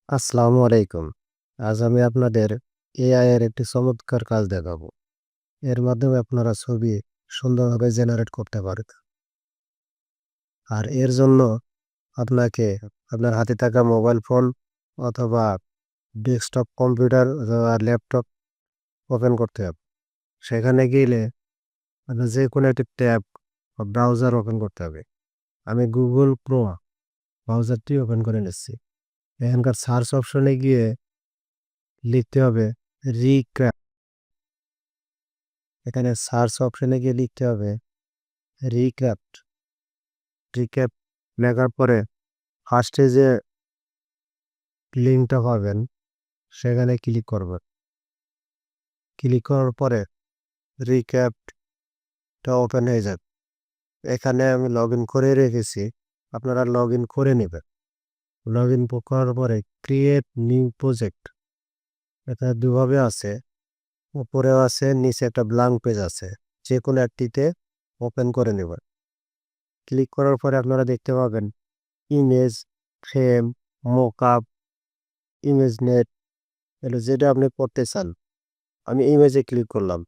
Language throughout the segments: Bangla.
আসসালামু আলাইকুম। আজ আমি আপনাদের এআই এর একটি চমৎকার কাজ দেখাবো। এর মাধ্যমে আপনারা ছবি সুন্দরভাবে জেনারেট করতে পারেন। আর এর জন্য আপনাকে আপনার হাতে থাকা মোবাইল ফোন অথবা ডেস্কটপ কম্পিউটার অথবা ল্যাপটপ ওপেন করতে হবে। সেখানে গেলে আপনার যেকোনো একটি ট্যাব বা ব্রাউজার ওপেন করতে হবে। আমি Google Chrome ব্রাউজারটি ওপেন করে নিচ্ছি। এখানকার সার্চ অপশনে গিয়ে লিখতে হবে রিক্র্যাফট। এখানে সার্চ অপশনে গিয়ে লিখতে হবে রিক্যাপ্ট। রিক্যাপ লেখার পরে ফার্স্টে যে লিঙ্কটা পাবেন সেখানে ক্লিক করবেন। ক্লিক করার পরে রিক্যাপটা ওপেন হয়ে যাবে। এখানে আমি লগ ইন করে রেখেছি, আপনারা লগ ইন করে নেবেন। লগ ইন করার পরে ক্রিয়েট নিউ প্রজেক্ট, এটা দুভাবে আছে, উপরেও আছে নিচে একটা ব্ল্যাঙ্ক পেজ আছে। যে কোনো একটিতে ওপেন করে নেবেন। ক্লিক করার পরে আপনারা দেখতে পাবেন image, frame, mockup, image net, এগুলো যেটা আপনি করতে চান। আমি ইমেজে ক্লিক করলাম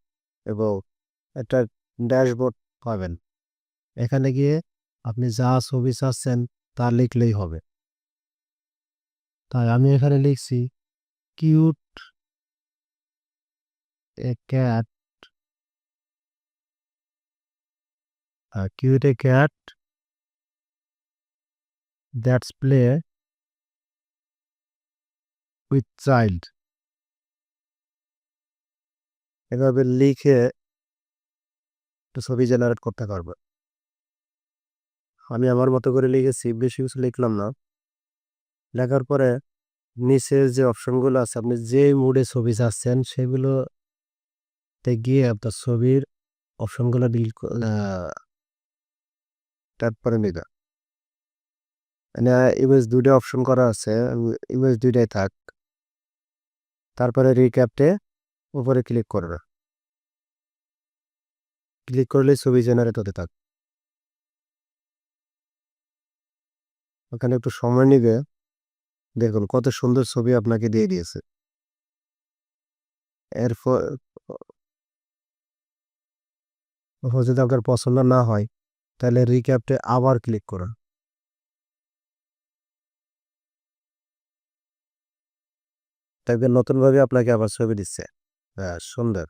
এবং একটা ড্যাশবোর্ড পাবেন। এখানে গিয়ে আপনি যা ছবি চাচ্ছেন তা লিখলেই হবে। তাই আমি এখানে লিখছি cute A cat, cute A cat that's play with child. এভাবে লিখে একটা ছবি জেনারেট করতে পারবো। আমি আমার মতো করে লিখেছি, বেশি কিছু লিখলাম না। লেখার পরে নিচের যে অপশনগুলো আছে, আপনি যে মুডে ছবি চাচ্ছেন সেগুলোতে গিয়ে আপনার ছবির অপশনগুলো ডিলিট ট্যাপ করে নিবেন। মানে ইমেজ ২ টা অপশন করা আছে। ইমেজ ২ টাই থাক। তারপরে রিক্যাপ্টে উপরে ক্লিক করবেন। ক্লিক করলেই ছবি জেনারেট হতে থাক। ওখানে একটু সময় নিবে। দেখুন কত সুন্দর ছবি আপনাকে দিয়ে দিয়েছে। এরপর যদি আপনার পছন্দ না হয় তাহলে রিক্যাপ্টে আবার ক্লিক করুন। দেখবেন নতুনভাবে আপনাকে আবার ছবি দিচ্ছে। হ্যাঁ, সুন্দর।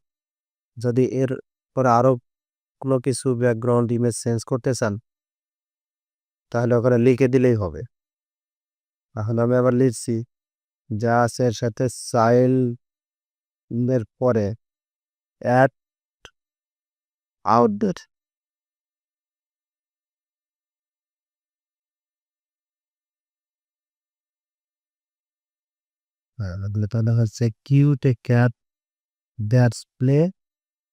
যদি এর পরে আরো কোনো কিছু ব্যাকগ্রাউন্ড ইমেজ চেঞ্জ করতে চান তাহলে ওখানে লিখে দিলেই হবে। এখন আমি আবার লিখছি যা আছে এর সাথে চাইল্ড এর পরে অ্যাড আউটডোর। হ্যাঁ, এগুলো তাহলে হচ্ছে cute A cat that's play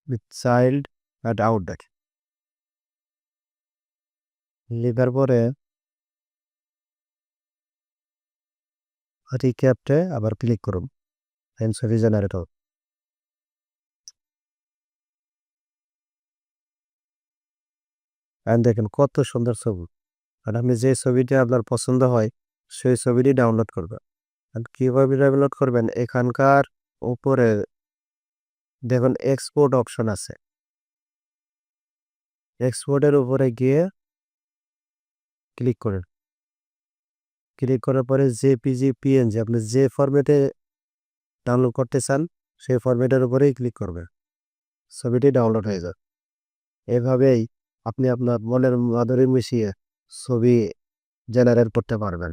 with child at outdoor. লেখার পরে রিক্যাপ্টে আবার ক্লিক করুন। ছবি জেনারেট হবে। এখন দেখেন কত সুন্দর ছবি। আর আপনি যে ছবিটা আপনার পছন্দ হয় সেই ছবিটি ডাউনলোড করবেন। আর কিভাবে ডাউনলোড করবেন, এখানকার উপরে দেখুন এক্সপোর্ট অপশন আছে। এক্সপোর্টের উপরে গিয়ে ক্লিক করেন। ক্লিক করার পরে জেপিজি, পিএনজি আপনি যে ফরম্যাটে ডাউনলোড করতে চান সেই ফরম্যাটের উপরেই ক্লিক করবেন। ছবিটি ডাউনলোড হয়ে যাবে। এভাবেই আপনি আপনার মনের মাধুরী মিশিয়ে ছবি জেনারেট করতে পারবেন।